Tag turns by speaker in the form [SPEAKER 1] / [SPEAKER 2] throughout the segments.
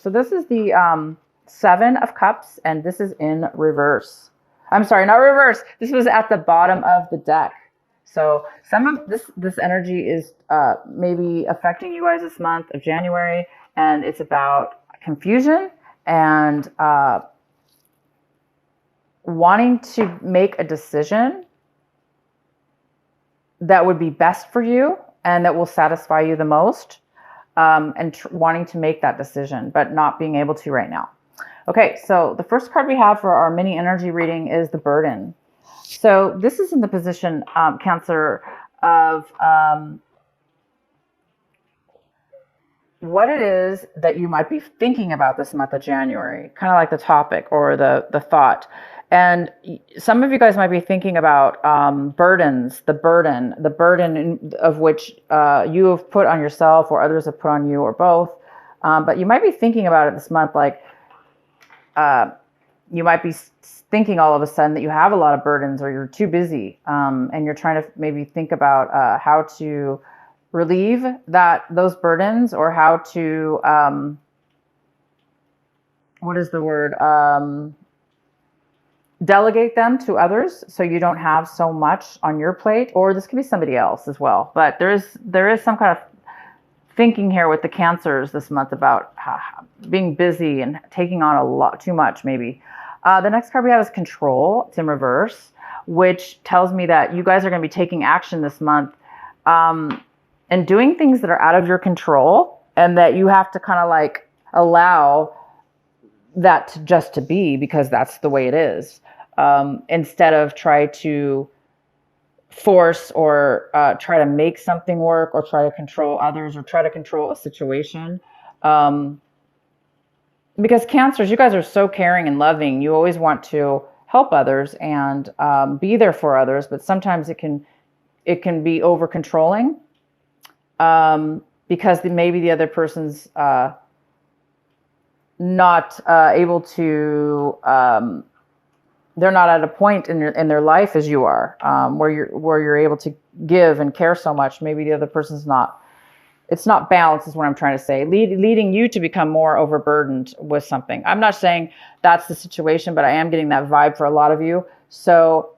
[SPEAKER 1] So this is the Seven of Cups, and this is in reverse. I'm sorry, not reverse. This was at the bottom of the deck. So some of this energy is maybe affecting you guys this month of January, and it's about confusion and wanting to make a decision that would be best for you and that will satisfy you the most, and wanting to make that decision, but not being able to right now. Okay, so the first card we have for our mini energy reading is the burden. So this is in the position, Cancer, of what it is that you might be thinking about this month of January, kind of like the topic or the thought. And some of you guys might be thinking about burdens, the burden of which you have put on yourself or others have put on you or both. But you might be thinking about it this month, like you might be thinking all of a sudden that you have a lot of burdens or you're too busy, and you're trying to maybe think about how to relieve those burdens, or how to what is the word, delegate them to others so you don't have so much on your plate. Or this could be somebody else as well, but there is some kind of thinking here with the Cancers this month about being busy and taking on a lot too much maybe. The next card we have is Control. It's in reverse, which tells me that you guys are going to be taking action this month, and doing things that are out of your control, and that you have to kind of like allow that to be, because that's the way it is, instead of try to force or try to make something work, or try to control others, or try to control a situation. Because Cancers, you guys are so caring and loving. You always want to help others and be there for others, but sometimes it can be over controlling, because maybe the other person's not able to. They're not at a point in their life as you are, where you're able to give and care so much. Maybe the other person's not. It's not balanced, is what I'm trying to say. Leading you to become more overburdened with something. I'm not saying that's the situation, but I am getting that vibe for a lot of you. So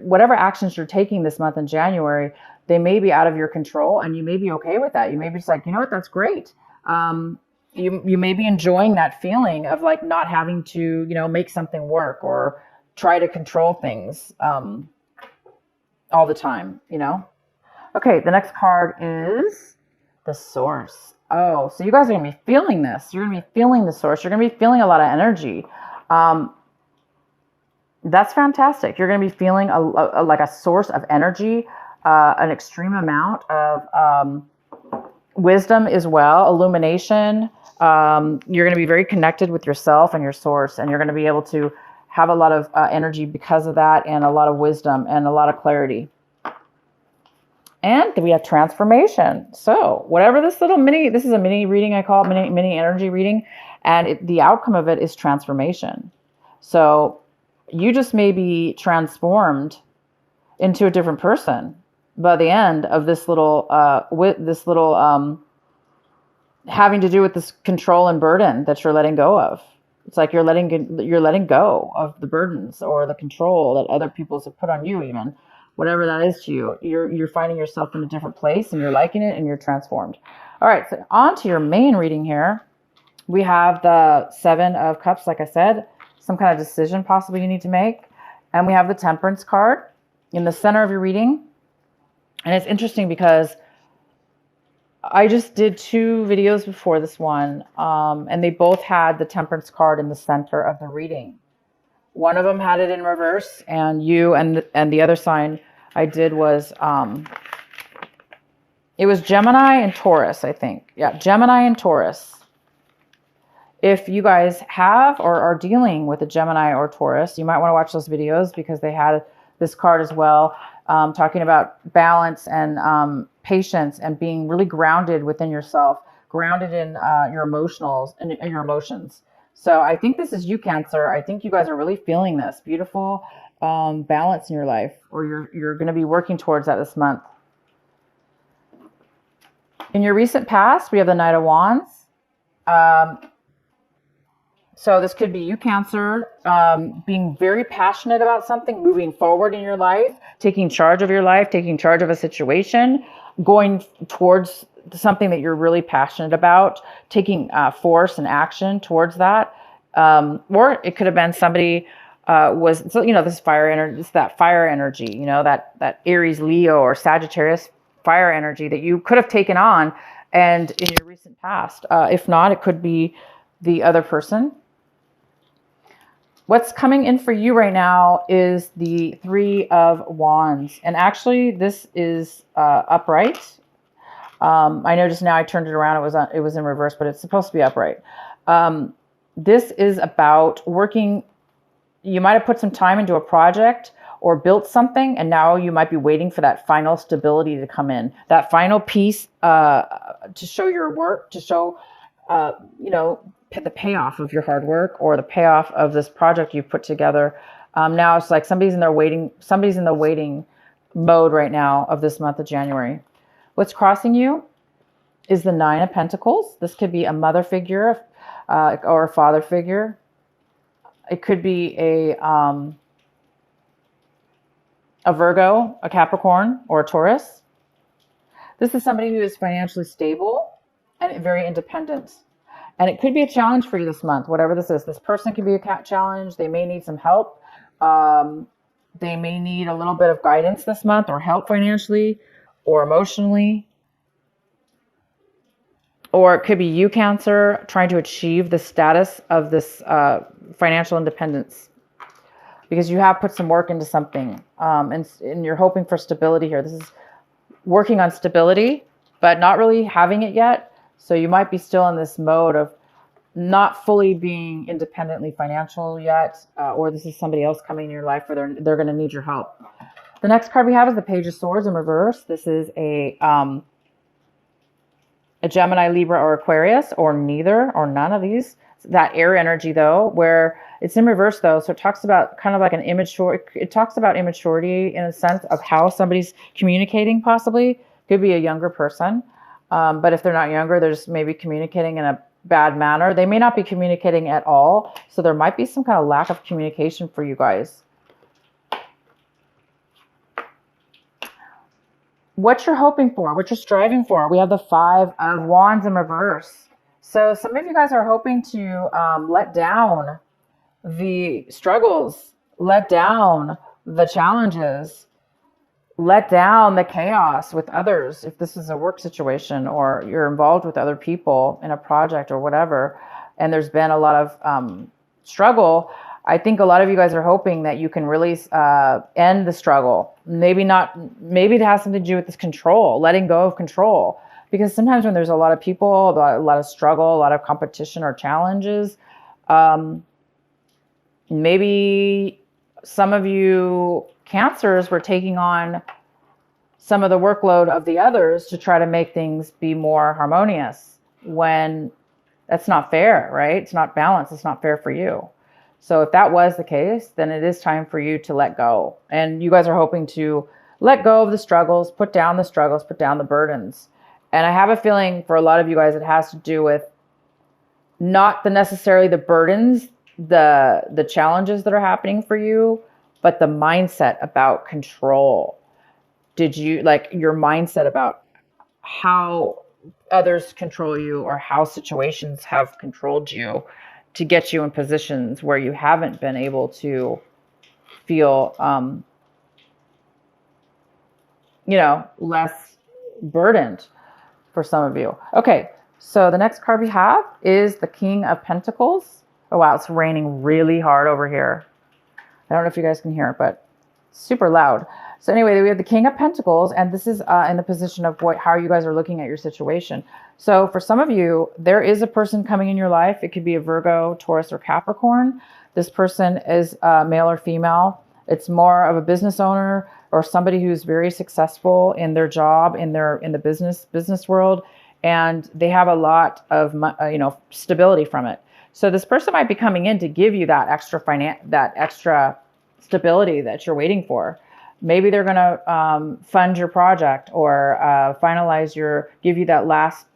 [SPEAKER 1] whatever actions you're taking this month in January, they may be out of your control, and you may be okay with that. You may be just like, you know what, that's great. You may be enjoying that feeling of like not having to, make something work or try to control things all the time, Okay, the next card is the Source. Oh, so you guys are going to be feeling this. You're going to be feeling the Source. You're going to be feeling a lot of energy. That's fantastic. You're going to be feeling like a source of energy, an extreme amount of wisdom as well, illumination. You're going to be very connected with yourself and your Source, and you're going to be able to have a lot of energy because of that, and a lot of wisdom and a lot of clarity. And we have transformation. So whatever this is a mini reading, I call it mini energy reading. And the outcome of it is transformation. So you just may be transformed into a different person by the end of this little, having to do with this control and burden that you're letting go of. It's like you're letting go of the burdens or the control that other people have put on you, even. Whatever that is to you, you're finding yourself in a different place, and you're liking it, and you're transformed. All right, so on to your main reading here. We have the Seven of Cups, like I said, some kind of decision possibly you need to make. And we have the Temperance card in the center of your reading. And it's interesting because I just did 2 videos before this one, and they both had the Temperance card in the center of the reading. One of them had it in reverse, and the other sign I did was, it was Gemini and Taurus, I think. Yeah, Gemini and Taurus. If you guys have or are dealing with a Gemini or Taurus, you might want to watch those videos, because they had this card as well, talking about balance and patience and being really grounded within yourself, grounded in your emotionals and your emotions. So I think this is you, Cancer. I think you guys are really feeling this beautiful balance in your life, or you're going to be working towards that this month. In your recent past, we have the Knight of Wands. So this could be you, Cancer, being very passionate about something, moving forward in your life, taking charge of your life, taking charge of a situation, going towards something that you're really passionate about, taking force and action towards that. Or it could have been somebody so, this fire energy, it's that fire energy, that Aries, Leo, or Sagittarius fire energy that you could have taken on and in your recent past. If not, it could be the other person. What's coming in for you right now is the Three of Wands. And actually, this is upright. I noticed now I turned it around. It was in reverse, but it's supposed to be upright. This is about working. You might have put some time into a project or built something, and now you might be waiting for that final stability to come in, that final piece to show your work, to show, the payoff of your hard work or the payoff of this project you've put together. Now it's like somebody's in the waiting mode right now of this month of January. What's crossing you is the Nine of Pentacles. This could be a mother figure or a father figure. It could be a Virgo, a Capricorn, or a Taurus. This is somebody who is financially stable and very independent. And it could be a challenge for you this month, whatever this is. This person could be a challenge. They may need some help. They may need a little bit of guidance this month, or help financially or emotionally. Or it could be you, Cancer, trying to achieve the status of this financial independence, because you have put some work into something, and you're hoping for stability here. This is working on stability, but not really having it yet. So you might be still in this mode of not fully being independently financial yet, or this is somebody else coming in your life where they're going to need your help. The next card we have is the Page of Swords in reverse. This is a Gemini, Libra, or Aquarius, or neither, or none of these. That air energy, though, where it's in reverse, though. So it talks about kind of like an immature. It talks about immaturity in a sense of how somebody's communicating, possibly. Could be a younger person. But if they're not younger, they're just maybe communicating in a bad manner. They may not be communicating at all. So there might be some kind of lack of communication for you guys. What you're hoping for, what you're striving for. We have the Five of Wands in reverse. So some of you guys are hoping to let down the struggles, let down the challenges, let down the chaos with others. If this is a work situation or you're involved with other people in a project or whatever, and there's been a lot of struggle, I think a lot of you guys are hoping that you can really end the struggle. Maybe it has something to do with this control, letting go of control. Because sometimes when there's a lot of people, a lot of struggle, a lot of competition or challenges, maybe some of you Cancers were taking on some of the workload of the others to try to make things be more harmonious, when that's not fair, right? It's not balanced. It's not fair for you. So if that was the case, then it is time for you to let go. And you guys are hoping to let go of the struggles, put down the burdens. And I have a feeling for a lot of you guys, it has to do with not necessarily the burdens, the challenges that are happening for you, but the mindset about control. Did you, like, your mindset about how others control you, or how situations have controlled you to get you in positions where you haven't been able to feel, less burdened for some of you. Okay, so the next card we have is the King of Pentacles. Oh, wow, it's raining really hard over here. I don't know if you guys can hear it, but it's super loud. So anyway, we have the King of Pentacles, and this is in the position of how you guys are looking at your situation. So for some of you, there is a person coming in your life. It could be a Virgo, Taurus, or Capricorn. This person is male or female. It's more of a business owner or somebody who's very successful in their job, in the business world, and they have a lot of stability from it. So this person might be coming in to give you that extra stability that you're waiting for. Maybe they're going to fund your project, or give you that last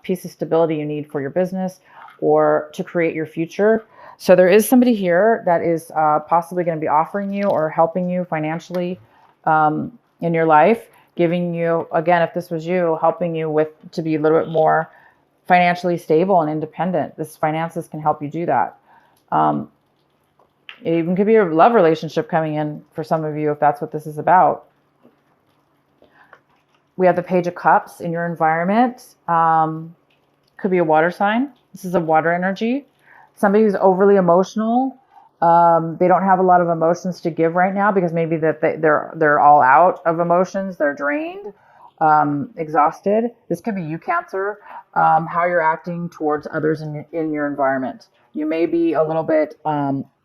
[SPEAKER 1] piece of stability you need for your business, or to create your future. So there is somebody here that is possibly going to be offering you or helping you financially in your life, giving you, again, if this was you, helping you with to be a little bit more financially stable and independent. This finances can help you do that. It even could be a love relationship coming in for some of you if that's what this is about. We have the Page of Cups in your environment. Could be a water sign. This is a water energy. Somebody who's overly emotional. They don't have a lot of emotions to give right now because maybe that they're all out of emotions. They're drained, exhausted. This could be you, Cancer. How you're acting towards others in your environment. You may be a little bit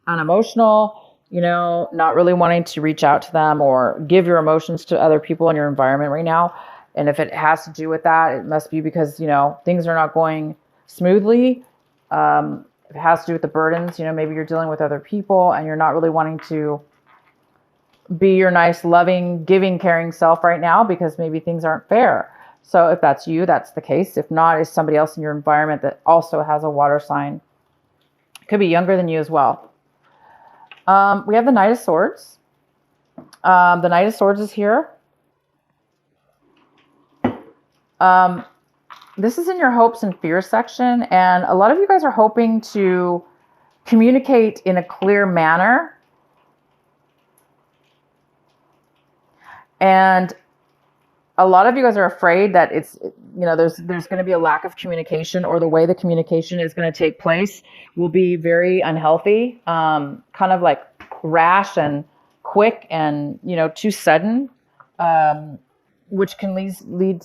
[SPEAKER 1] unemotional, not really wanting to reach out to them or give your emotions to other people in your environment right now. And if it has to do with that, it must be because, things are not going smoothly. If it has to do with the burdens, maybe you're dealing with other people and you're not really wanting to be your nice, loving, giving, caring self right now because maybe things aren't fair. So if that's you, that's the case. If not, it's somebody else in your environment that also has a water sign. It could be younger than you as well. We have the Knight of Swords. The Knight of Swords is here. This is in your hopes and fears section. And a lot of you guys are hoping to communicate in a clear manner. And a lot of you guys are afraid that it's, there's going to be a lack of communication, or the way the communication is going to take place will be very unhealthy, kind of like rash and quick and, too sudden, which can lead,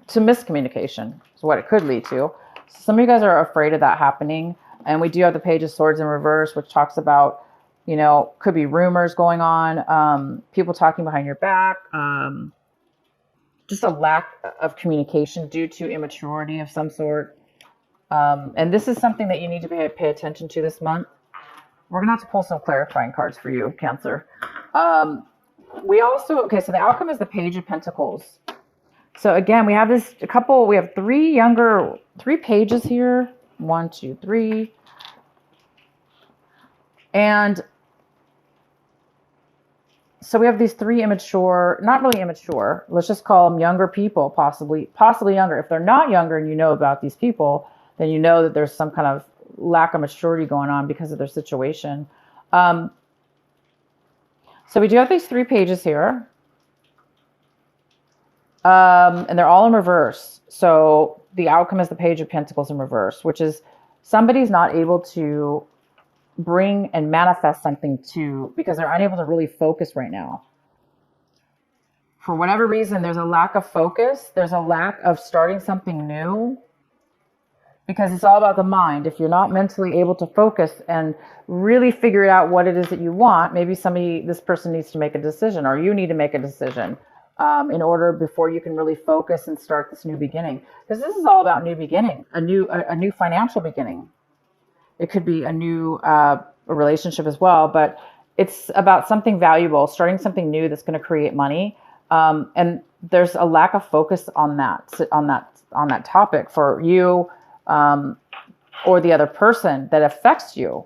[SPEAKER 1] to miscommunication is what it could lead to. Some of you guys are afraid of that happening. And we do have the Page of Swords in reverse, which talks about, could be rumors going on, people talking behind your back, just a lack of communication due to immaturity of some sort. And this is something that you need to pay attention to this month. We're going to have to pull some clarifying cards for you, Cancer. So the outcome is the Page of Pentacles. So again, we have we have three pages here. 1, 2, 3. And so we have these three immature, not really immature, let's just call them younger people, possibly younger. If they're not younger and you know about these people, then you know that there's some kind of lack of maturity going on because of their situation. So we do have these 3 pages here. And they're all in reverse. So the outcome is the Page of Pentacles in reverse, which is somebody's not able to bring and manifest something because they're unable to really focus right now. For whatever reason, there's a lack of focus. There's a lack of starting something new because it's all about the mind. If you're not mentally able to focus and really figure out what it is that you want, maybe this person needs to make a decision, or you need to make a decision in order before you can really focus and start this new beginning. Because this is all about new beginning, a new financial beginning. It could be a new a relationship as well, but it's about something valuable, starting something new that's going to create money. And there's a lack of focus on that topic for you or the other person that affects you.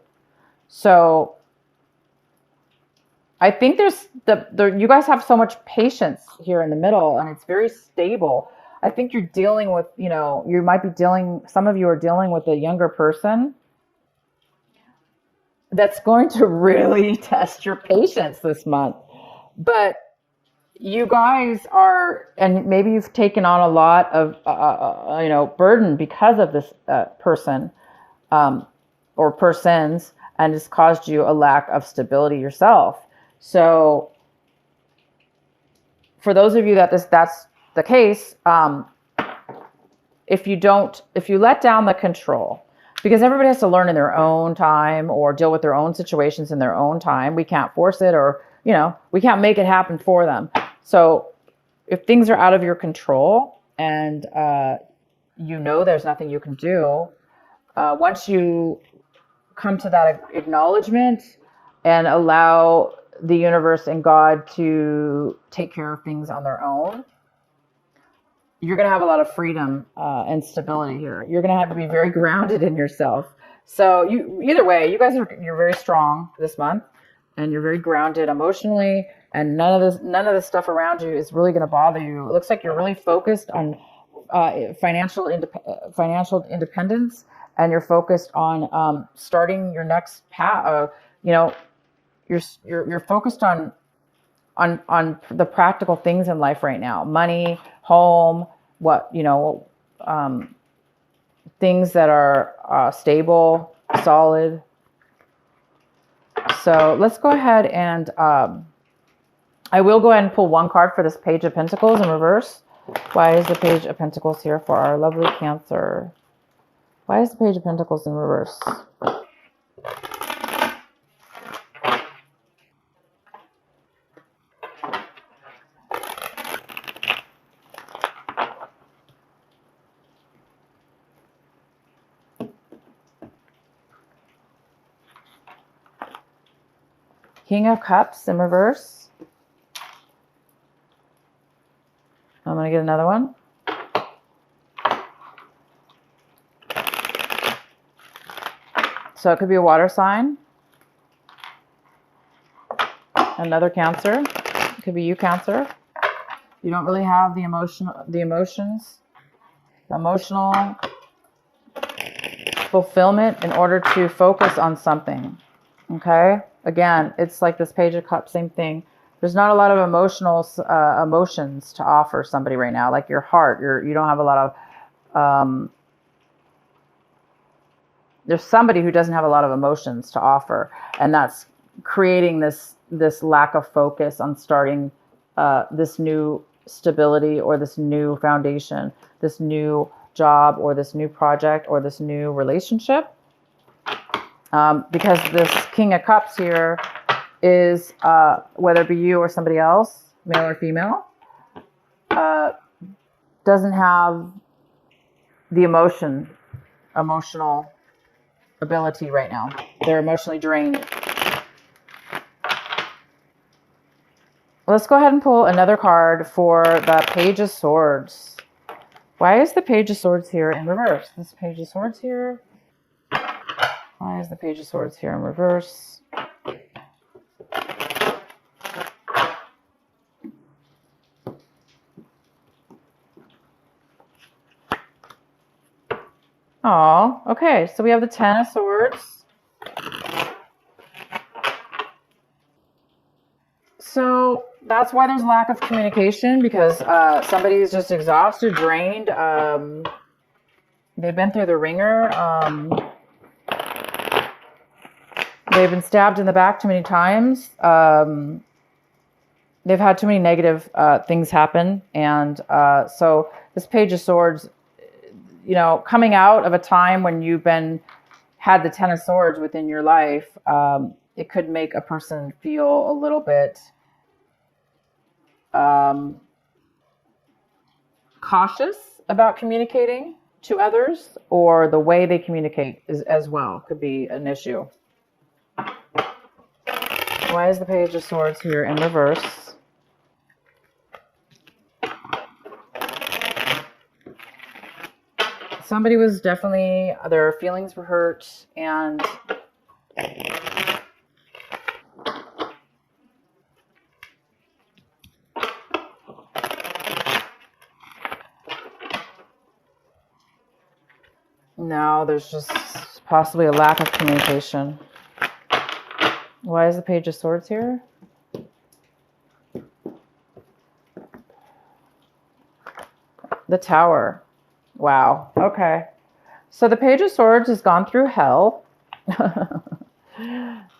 [SPEAKER 1] So I think you guys have so much patience here in the middle, and it's very stable. I think you're dealing with, some of you are dealing with a younger person that's going to really test your patience this month. But you guys are, and maybe you've taken on a lot of, burden because of this person or persons, and it's caused you a lack of stability yourself. So for those of you that's the case, if you let down the control, because everybody has to learn in their own time or deal with their own situations in their own time. We can't force it, or, we can't make it happen for them. So if things are out of your control and, there's nothing you can do, once you come to that acknowledgement and allow the universe and God to take care of things on their own, you're going to have a lot of freedom and stability here. You're going to have to be very grounded in yourself. So either way, you're very strong this month, and you're very grounded emotionally, and none of this stuff around you is really going to bother you. It looks like you're really focused on financial independence, and you're focused on starting your next path. You're focused on the practical things in life right now: money, home, things that are stable, solid. So let's go ahead and I will go ahead and pull one card for this Page of Pentacles in reverse. Why is the Page of Pentacles here for our lovely Cancer? Why is the Page of Pentacles in reverse? King of Cups in reverse. I'm going to get another one. So it could be a water sign. Another Cancer. It could be you, Cancer. You don't really have the emotional fulfillment in order to focus on something. Okay? Again, it's like this Page of Cups, same thing. There's not a lot of emotions to offer somebody right now. Like your heart, you don't have a lot of, there's somebody who doesn't have a lot of emotions to offer. And that's creating this lack of focus on starting this new stability or this new foundation, this new job or this new project or this new relationship. Because this King of Cups here is, whether it be you or somebody else, male or female, doesn't have the emotional ability right now. They're emotionally drained. Let's go ahead and pull another card for the Page of Swords. Why is the Page of Swords here in reverse? This Page of Swords here. Why is the Page of Swords here in reverse? Oh, okay. So we have the Ten of Swords. So that's why there's lack of communication, because somebody is just exhausted, drained. They've been through the ringer. They've been stabbed in the back too many times. They've had too many negative things happen. And so this Page of Swords, coming out of a time when you've had the Ten of Swords within your life, it could make a person feel a little bit cautious about communicating to others, or the way they communicate as well could be an issue. Why is the Page of Swords here in reverse? Somebody was definitely, their feelings were hurt, and now there's just possibly a lack of communication. Why is the Page of Swords here? The Tower. Wow. Okay. So the Page of Swords has gone through hell.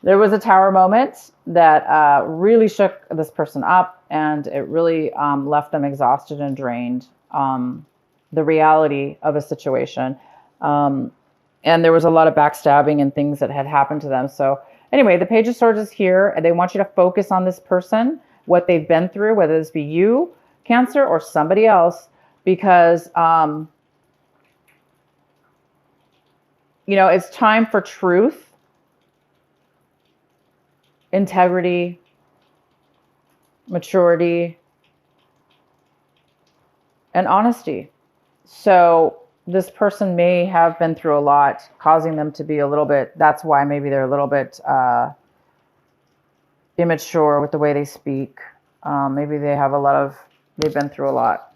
[SPEAKER 1] There was a Tower moment that really shook this person up, and it really left them exhausted and drained. The reality of a situation. And there was a lot of backstabbing and things that had happened to them. So anyway, the Page of Swords is here, and they want you to focus on this person, what they've been through, whether this be you, Cancer, or somebody else, because, it's time for truth, integrity, maturity, and honesty. So this person may have been through a lot, causing them to be a little bit, that's why maybe they're a little bit immature with the way they speak. Maybe they have they've been through a lot.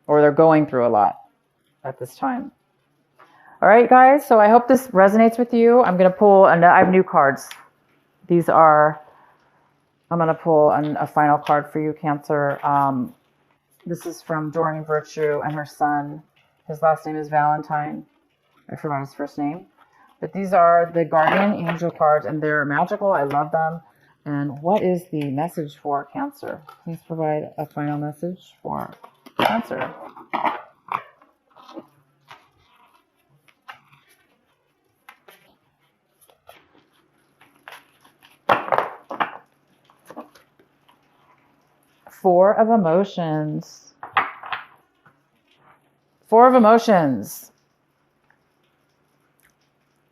[SPEAKER 1] Or they're going through a lot at this time. All right, guys. So I hope this resonates with you. I'm going to pull, I have new cards. I'm going to pull a final card for you, Cancer. This is from Doreen Virtue and her son. His last name is Valentine. I forgot his first name. But these are the Guardian Angel cards, and they're magical. I love them. And what is the message for Cancer? Please provide a final message for Cancer. Four of Emotions. Four of Emotions.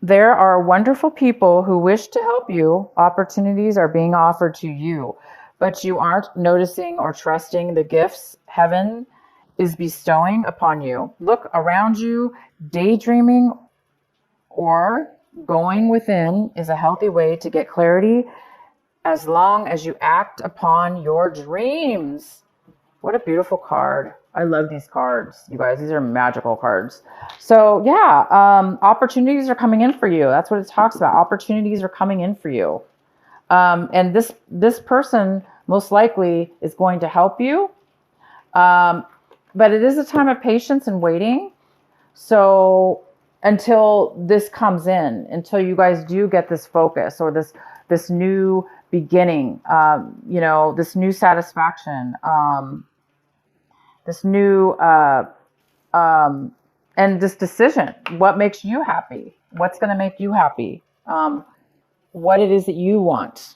[SPEAKER 1] There are wonderful people who wish to help you. Opportunities are being offered to you, but you aren't noticing or trusting the gifts heaven is bestowing upon you. Look around you. Daydreaming or going within is a healthy way to get clarity, as long as you act upon your dreams. What a beautiful card. I love these cards, you guys. These are magical cards. So yeah, opportunities are coming in for you. That's what it talks about. Opportunities are coming in for you. And this person most likely is going to help you. But it is a time of patience and waiting. So until this comes in, until you guys do get this focus or this new beginning, this new satisfaction, this new, and this decision, what makes you happy? What's going to make you happy? What it is that you want.